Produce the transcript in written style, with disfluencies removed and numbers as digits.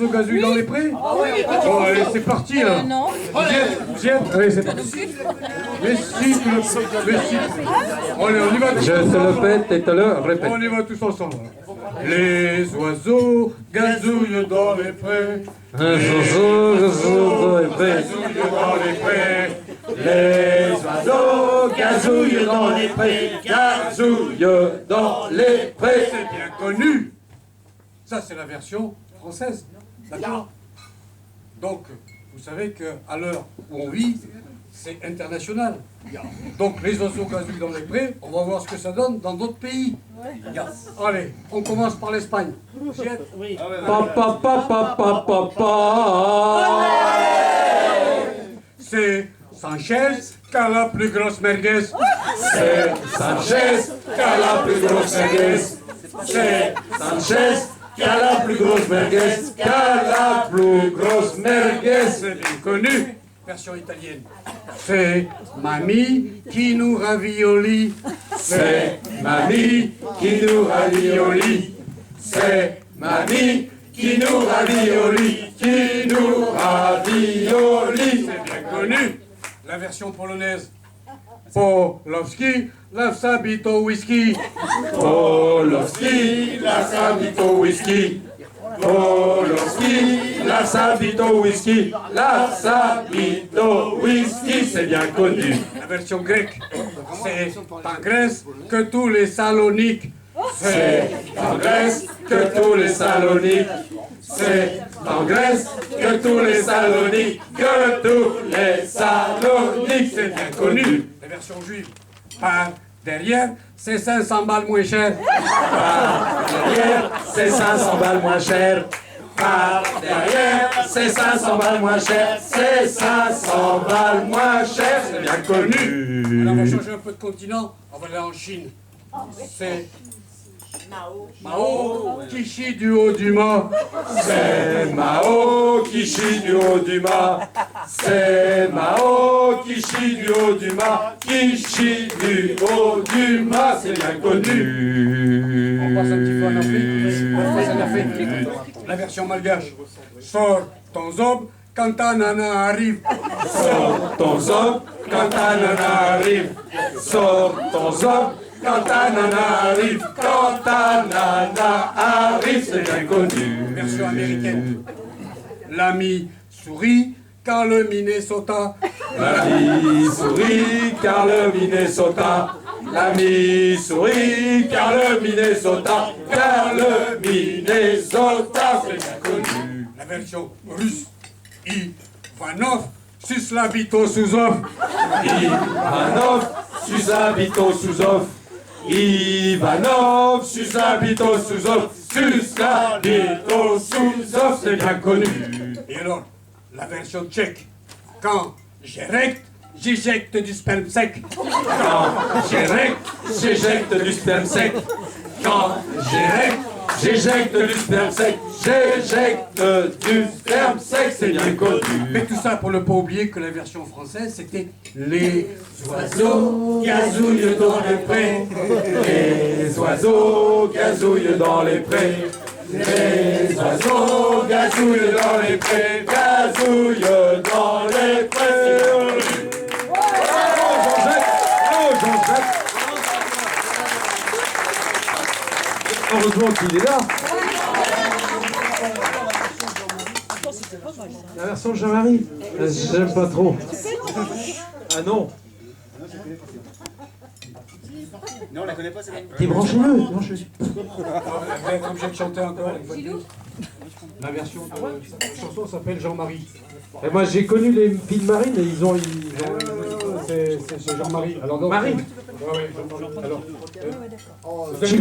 oiseaux gazouillent dans les prés? Bon, allez, c'est parti, là. Non. Vous y êtes? Allez, c'est parti. Mais si, mais si. Allez, on y va. Je te le pète et te le répète. On y va tous ensemble. Les oiseaux gazouillent dans les prés. Gazouille Gazouillent dans les prés. Les oiseaux gazouillent dans les prés, gazouillent dans les prés. C'est bien connu. Ça, c'est la version française. D'accord? Donc, vous savez qu'à l'heure où on vit, c'est international. Donc, les oiseaux gazouillent dans les prés, on va voir ce que ça donne dans d'autres pays. Allez, on commence par l'Espagne. J'y êtes? Papa, papa, papa, papa. C'est Sanchez qui a la plus grosse merguez. C'est Sanchez qui a la plus grosse merguez. C'est Sanchez qui a la plus grosse merguez. Qui a la plus grosse merguez. C'est bien connu. Version italienne. C'est Mamie qui nous ravioli. C'est mamie qui nous ravioli. C'est mamie qui nous ravioli. Qui nous ravioli. C'est bien connu. La version polonaise. Polowski, la sabito whisky. Polowski, la sabito whisky. Polowski, la sabito whisky. La sabito whisky, c'est bien connu. La version grecque. C'est en Grèce que tous les Saloniques. C'est en Grèce que tous les Saloniques. C'est en Grèce que tous les Saloniques. Que tous les Saloniques, c'est bien connu. La version juive. Par derrière, c'est 500 balles moins cher. Derrière, c'est 500 balles moins cher. Par derrière, c'est 500 balles moins cher. C'est 500 balles moins cher, c'est bien connu. Alors on va changer un peu de continent, on va aller en Chine. C'est Mao qui chie du haut du mât. C'est Mao qui chie du haut du mât. C'est Mao qui chie du haut du mât. Qui chie du haut du mât, c'est bien connu. On passe un petit peu en Afrique. On passe en Afrique. La version malgache. Sors ton zob quand ta nana arrive. Sors ton zob quand ta nana arrive. Sors ton zob quand ta nana arrive. Quand ta nana arrive, c'est bien connu. Version américaine. L'ami sourit quand le Minnesota. L'ami sourit car le Minnesota. L'ami sourit car le Minnesota. Car le Minnesota, c'est bien connu. La version russe. Ivanov suce la bite au sous-off. Ivanov sus habito sous-off. Ivanov sus habito sous-off. Sus habito sous-off, c'est bien connu. Et alors, la version tchèque. Quand j'érecte, j'éjecte du sperme sec. Quand j'érecte, j'éjecte du sperme sec. Quand j'érecte, j'éjecte du sperme sec. J'éjecte du sperme sec, c'est bien connu. Mais tout ça pour ne pas oublier que la version française, c'était les oiseaux gazouillent dans les prés. Les oiseaux gazouillent dans les prés. Les oiseaux gazouillent dans les prés. Gazouillent dans les prés. Heureusement qu'il est là. La version Jean-Marie, j'aime pas trop. Ah non. Non, on la connaît pas, c'est Débranchez-le. Vous êtes obligé de chanter encore une fois de plus. La version de la chanson s'appelle Jean-Marie. Et moi j'ai connu les filles de Marine et ils ont C'est Jean-Marie. Alors donc, Marie. Ouais, Jean-Marie. Alors, Tu